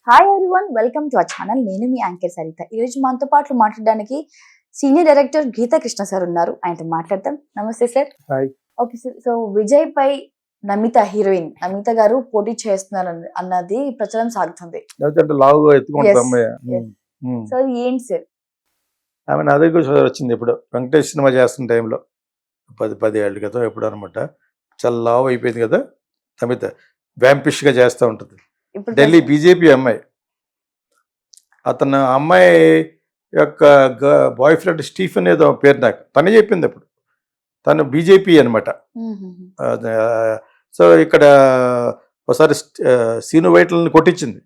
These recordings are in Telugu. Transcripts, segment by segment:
Hi everyone, welcome to our channel. నేను మీ యాంకర్ సరిత. ఈ రోజు మనతో పాటు మాట్లాడడానికి senior director Geetha Krishna sir ఉన్నారు. ఆయనతో మాట్లాడతాం. నమస్తే sir. Hi. Okay sir. So Vijay పై నమిత హీరోయిన్ నమిత గారు పోటీ చేస్తున్నారు అన్నది ప్రచారం సాగుతుంది. సో ఏంటి సార్? ఆమె నా దగ్గర వచ్చింది ఇప్పుడు వెంకటేష్ సినిమా చేస్తున్న టైంలో 10 ఏళ్ళ క్రితం ఎప్పుడు అనమాట. చాలా లావు అయిపోయింది కదా నమిత, వ్యాంపిష్గా చేస్తూ ఉంటుంది. ఢిల్లీ బీజేపీ అమ్మాయి. అతను అమ్మాయి యొక్క బాయ్ ఫ్రెండ్ స్టీఫెన్ ఏదో పేరు, నాకు తనే చెప్పింది అప్పుడు. తను బీజేపీ అనమాట. సో ఇక్కడ ఒకసారి సీను వైట్లని కొట్టించింది.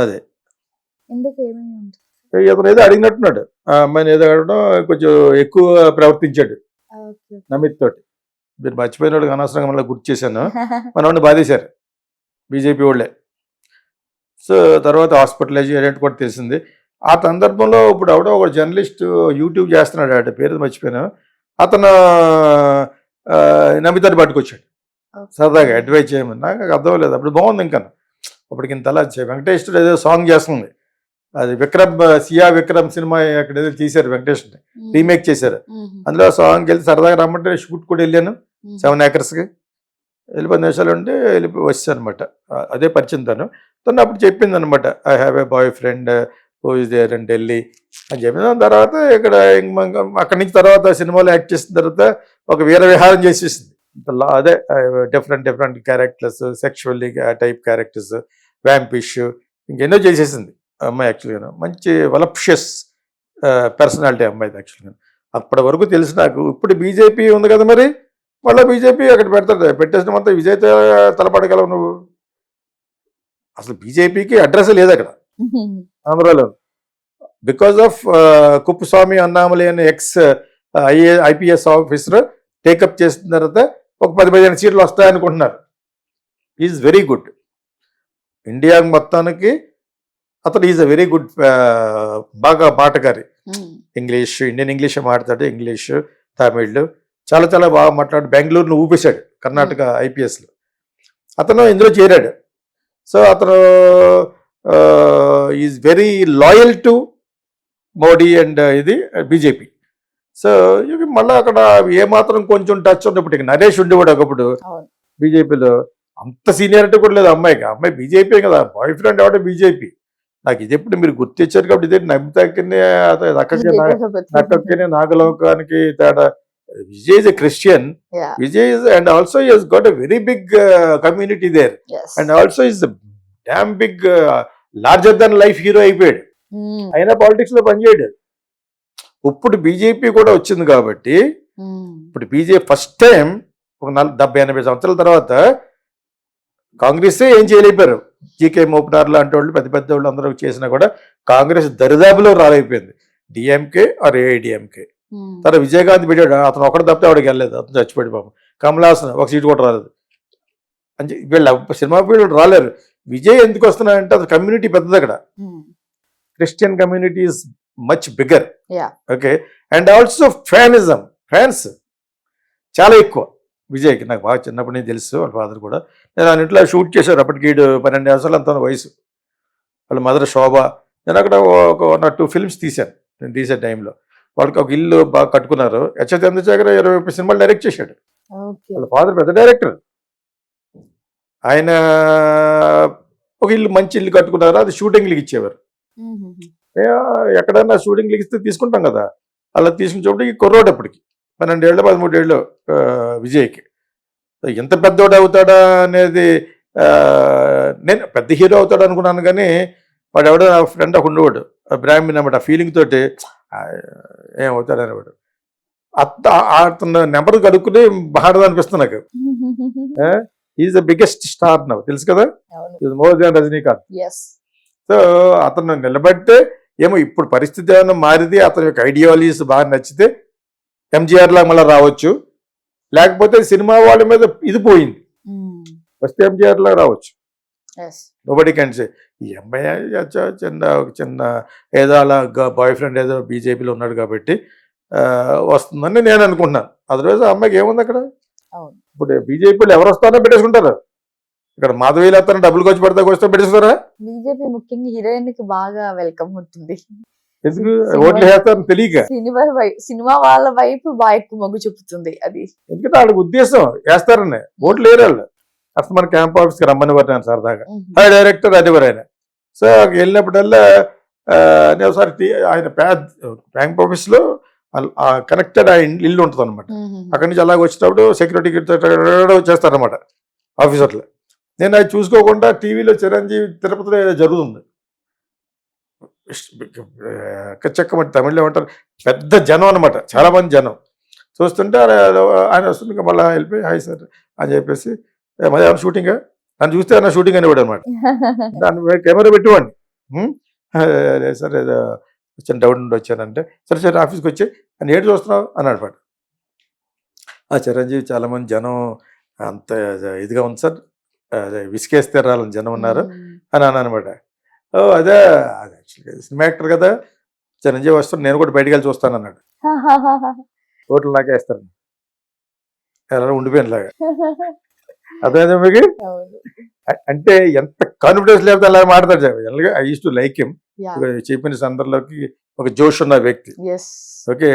అదే అతను ఏదో అడిగినట్టున్నాడు, ఆ అమ్మాయిని ఏదో అడగడం కొంచెం ఎక్కువ ప్రవర్తించాడు నమిత్ తోటి. మీరు మర్చిపోయిన వాళ్ళకి అనవసరంగా మళ్ళీ గుర్తు చేశాను. మనవాడిని బాధేశారు బీజేపీ వాళ్ళే. సో తర్వాత హాస్పిటలైజ్ అయ్యేట్టు కూడా తెలిసింది. ఆ సందర్భంలో ఇప్పుడు ఎవడో ఒక జర్నలిస్ట్ యూట్యూబ్ చేస్తున్నాడు, అంటే పేరు మర్చిపోయాను. అతను నమితని పట్టుకొచ్చాడు సరదాగా అడ్వైజ్ చేయమని. నాకు అర్థం లేదు అప్పుడు. బాగుంది ఇంకా అప్పటికి ఇంతలా వెంకటేశ్వరుడు ఏదో సాంగ్ చేస్తుంది. అది సియా విక్రమ్ సినిమా అక్కడ ఏదో తీశారు, వెంకటేష్ రీమేక్ చేశారు. అందులో సాంగ్ వెళ్తే సరదాగా రమ్మంటే షూట్ కూడా వెళ్ళాను 7 acresకి. వెళ్ళి 10 నిమిషాలు ఉంటే వచ్చాను అనమాట. అదే పరిచయం తను అప్పుడు చెప్పింది అనమాట, I have a boyfriend who is there in Delhi అని చెప్పిన. దాని తర్వాత ఇక్కడ అక్కడి నుంచి తర్వాత సినిమాలో యాక్ట్ చేసిన తర్వాత ఒక వీర విహారం చేసేసింది. అదే different characters, sexually type characters, vampish, ఇంకెన్నో చేసేసింది అమ్మాయి. యాక్చువల్గా మంచి వలప్షియస్ పర్సనాలిటీ అమ్మాయి యాక్చువల్గా. అప్పటి వరకు తెలిసి నాకు. ఇప్పుడు బీజేపీ ఉంది కదా, మరి మళ్ళీ బీజేపీ అక్కడ పెడతాడు. పెట్టేసిన మొత్తం విజయ్తో తలపడగలవు నువ్వు. అసలు బీజేపీకి అడ్రస్ లేదు అక్కడ ఆంధ్రాలో. బికాస్ ఆఫ్ కుప్పస్వామి అన్నామలై అనే ఎక్స్ ఐపీఎస్ ఆఫీసర్ టేకప్ చేసిన తర్వాత ఒక 10-15 సీట్లు వస్తాయనుకుంటున్నారు. Is very good. ఇండియా మొత్తానికి అతను ఈజ్ అ వెరీ గుడ్, బాగా మాటగారి. ఇండియన్ ఇంగ్లీష్ మాట్లాడతాడు, ఇంగ్లీష్, తమిళ్ చాలా చాలా బాగా మాట్లాడు. బెంగళూరును ఊపేశాడు కర్ణాటక ఐపీఎస్లో. అతను ఇందులో చేరాడు. సో అతను is very loyal to Modi and ఇది బీజేపీ. సో మళ్ళీ అక్కడ ఏమాత్రం కొంచెం టచ్ ఉన్నప్పుడు, ఇక నరేష్ ఉండేవాడు ఒకప్పుడు బీజేపీలో. అంత సీనియారిటీ కూడా లేదు అమ్మాయికి. అమ్మాయి బీజేపీ కదా, బాయ్ ఫ్రెండ్ ఎవడే బీజేపీ. నాకు ఇది ఎప్పుడు మీరు గుర్తించారు కాబట్టి ఇదే నమ్మితకి నక్కకి నాగలోకానికి తేడా. Vijay is a Christian. Yeah. Vijay is, and also he has got a very big community there. Yes. And also is a damn big, larger than life hero అయిపోయాడు. అయినా పాలిటిక్స్ లో పనిచేయడు. ఇప్పుడు బీజేపీ కూడా వచ్చింది కాబట్టి, ఇప్పుడు బీజేపీ ఫస్ట్ టైం ఒక 70-80 సంవత్సరాల తర్వాత కాంగ్రెస్ ఏం చేయలేపారు. జీకే మోపటార్ లాంటి వాళ్ళు పెద్ద పెద్ద వాళ్ళు అందరూ చేసినా కూడా కాంగ్రెస్ దరిదాపులో రాలేకపోయింది. DMK or AIADMK. తర్వాత విజయకాంత్ పెట్టాడు, అతను ఒకటి తప్పితే ఆవిడకి వెళ్ళలేదు, అతను చచ్చిపోయాడు పాపం. కమలాసన్ ఒక సీటు కూడా రాలేదు. అని వీళ్ళు సినిమా వీళ్ళు రాలేరు. విజయ్ ఎందుకు వస్తున్నాడంటే అతను కమ్యూనిటీ పెద్దది అక్కడ. Christian community is much bigger. Okay. And also fans చాలా ఎక్కువ విజయ్కి. నాకు బాగా చిన్నప్పటి నుంచి తెలుసు, వాళ్ళ ఫాదర్ కూడా. నేను ఆయన ఇంట్లో షూట్ చేశారు. అప్పటికి 12 సంవత్సరాలు అంత వయసు. వాళ్ళ మదర్ శోభ. నేను అక్కడ ఒక 1 or 2 ఫిల్మ్స్ తీశాను నేను తీసే టైంలో. వాళ్ళకి ఒక ఇల్లు బాగా కట్టుకున్నారు. చంద్రశేఖర్ 20 సినిమాలు డైరెక్ట్ చేశాడు. వాళ్ళ ఫాదర్ పెద్ద డైరెక్టర్. ఆయన ఒక ఇల్లు, మంచి ఇల్లు కట్టుకున్నారు. అది షూటింగ్లకి ఇచ్చేవారు. ఎక్కడన్నా షూటింగ్లకి ఇస్తే తీసుకుంటాం కదా, అలా తీసుకుని చూడండి. ఈ కుర్రోడు అప్పటికి 12 ఏళ్ళు 13 ఏళ్ళు విజయ్కి. ఎంత పెద్దోడు అవుతాడా అనేది, నేను పెద్ద హీరో అవుతాడు అనుకున్నాను. కానీ వాడు ఎవడో నా ఫ్రెండ్ ఒక ఉండేవాడు, బ్రాహ్మణ్ అన్నమాట. ఆ ఫీలింగ్ తోటి ఏమవుతాడు అనేవాడు. అతను నెంబర్ కడుక్కుని బాగా అనిపిస్తుంది నాకు. Is the biggest star now, తెలుసు కదా, is more than Rajinikanth. So అతను నిలబడితే ఏమో ఇప్పుడు పరిస్థితి ఏమైనా మారితే, అతని యొక్క ఐడియాలజీస్ బాగా నచ్చితే ఎంజీఆర్ లాగా మళ్ళీ రావచ్చు. లేకపోతే సినిమా వాళ్ళ మీద ఇది పోయింది, వస్తే ఎంజీఆర్ లాగా రావచ్చు. Nobody can say. ఈ అమ్మాయి చిన్న ఏదో అలా బాయ్ ఫ్రెండ్ ఏదో బీజేపీలో ఉన్నాడు కాబట్టి వస్తుందని నేను అనుకుంటున్నాను. అదర్వైజ్ ఆ అమ్మాయికి ఏముంది అక్కడ. ఇప్పుడు బీజేపీలో ఎవరు వస్తారో పెట్టేసుకుంటారు. ఇక్కడ మాధవీలతో డబ్బులు ఖర్చు పెడతా వస్తే పెట్టిస్తారా? బీజేపీ ముఖ్యంగా హీరోయిన్ కి బాగా వెల్కమ్ ఉంటుంది. ఎందుకు ఓట్లు వేస్తారని తెలియక. సినిమా వాళ్ళ వైపు బాగా ఎక్కువ మొగ్గు చూపుతుంది అది. ఎందుకంటే వాళ్ళకి ఉద్దేశం వేస్తారని, ఓట్లు లేరు వాళ్ళు. అసలు మన క్యాంప్ ఆఫీస్కి రమ్మని పట్టాను సరదాగా. డైరెక్టర్ అనేవారు ఆయన. సో వెళ్ళినప్పుడల్లా నేను ఒకసారి ఆయన బ్యాంక్ ఆఫీస్లో కనెక్టెడ్ ఆ ఇల్లు ఉంటుంది అనమాట. అక్కడి నుంచి అలాగ వచ్చినప్పుడు సెక్యూరిటీ వచ్చేస్తారనమాట ఆఫీసర్లు. నేను అది చూసుకోకుండా టీవీలో చిరంజీవి తిరుపతిలో ఏదో జరుగుతుంది, చెక్కమంటే తమిళ్లో ఏమంటారు, పెద్ద జనం అనమాట, చాలా మంది జనం. చూస్తుంటే ఆయన వస్తుంది, ఇంకా మళ్ళీ వెళ్ళిపోయి హాయ్ సార్ అని చెప్పేసి, మళ్ళీ ఏమైనా షూటింగా, నన్ను చూస్తే అన్న షూటింగ్ అనేవాడు అనమాట. దాన్ని కెమెరా పెట్టేవాడిని. లేదు సార్ ఏదో వచ్చిన డౌట్ నుండి వచ్చానంటే, సరే సరే ఆఫీస్కి వచ్చి అని ఏడు చూస్తున్నావు అని అనమాట. ఆ చిరంజీవి చాలామంది జనం అంత ఇదిగా ఉంది సార్, అదే విసికేస్తే రాలని జనం ఉన్నారు అని అన్న అనమాట. ఓ అదే, అది యాక్చువల్గా సినిమా యాక్టర్ కదా, చిరంజీవి వస్తాను నేను కూడా బయటికి వెళ్ళి చూస్తాను అన్నాడు. ఓట్లు నాకే వేస్తాను, ఎలా ఉండిపోయాను లాగా. అదే మీకు అంటే ఎంత కాన్ఫిడెన్స్ లేకపోతే అలా మాట్లాడతాడు. I use to like him. చెప్పిన సందర్భంలోకి ఒక జోష్ ఉన్న వ్యక్తి. ఓకే,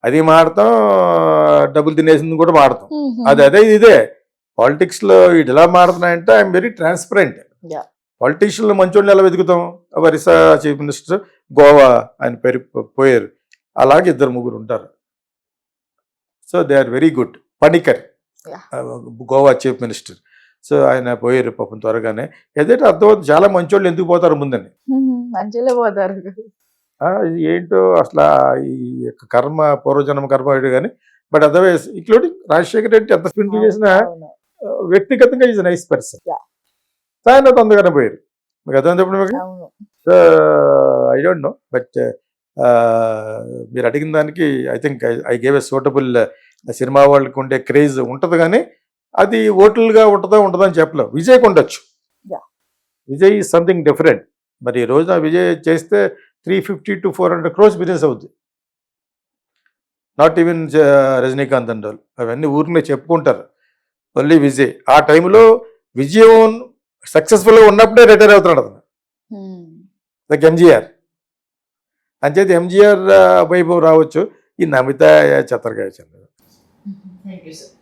అది మాడతాం, డబ్బులు తినేసింది కూడా మాడతాం. అదే ఇదే పాలిటిక్స్ లో ఇటు ఎలా మాడుతున్నాయంటే ఐఎమ్ వెరీ ట్రాన్స్పరెంట్. పాలిటీషియన్లు మంచోళ్ళు ఎలా వెతుకుతాం? ఒరిస్సా చీఫ్ మినిస్టర్, గోవా ఆయన పేరు పోయారు, అలాగే ఇద్దరు ముగ్గురు ఉంటారు. So they are very good. Parrikar Goa chief minister, so ఆయన పోయారు పాపం త్వరగానే. ఏదైతే అర్థమవుతుంది చాలా మంచోళ్ళు ఎందుకు పోతారు ముందని. మంచిగా పోతారు. ఏంటో అసలు ఈ యొక్క కర్మ, పూర్వజన్మ కర్మ కానీ, but otherwise including Rajasekhar Reddy ఎంత స్పిండిల్ చేసినా వ్యక్తిగతంగా ఈజ్ నైస్ పర్సన్. ఆయన తొందరగానే పోయారు. మీకు అర్థం చెప్పండి మీకు. So I don't know, but మీరు అడిగిన దానికి I think I gave a suitable. Cinema వాళ్ళకి ఉండే క్రేజ్ ఉంటుంది కానీ అది ఓట్లుగా ఉంటుందా అని చెప్పలేం. విజయ్కి ఉండొచ్చు. Vijay is something different. మరి ఈ రోజున విజయ్ చేస్తే 350 to 400 crores బిజినెస్ అవుతుంది. నాట్ ఈవెన్ రజనీకాంత్ అండ్ వాళ్ళు, అవన్నీ ఊరినే చెప్పుకుంటారు. ఓన్లీ విజయ్ ఆ టైంలో విజయం సక్సెస్ఫుల్గా ఉన్నప్పుడే రిటైర్ అవుతున్నాడు అతను. లైక్ ఎంజీఆర్. అంచేది ఎంజీఆర్ వైభవ్ రావచ్చు, ఈ నమిత చెత్తరగా. Thank you, sir.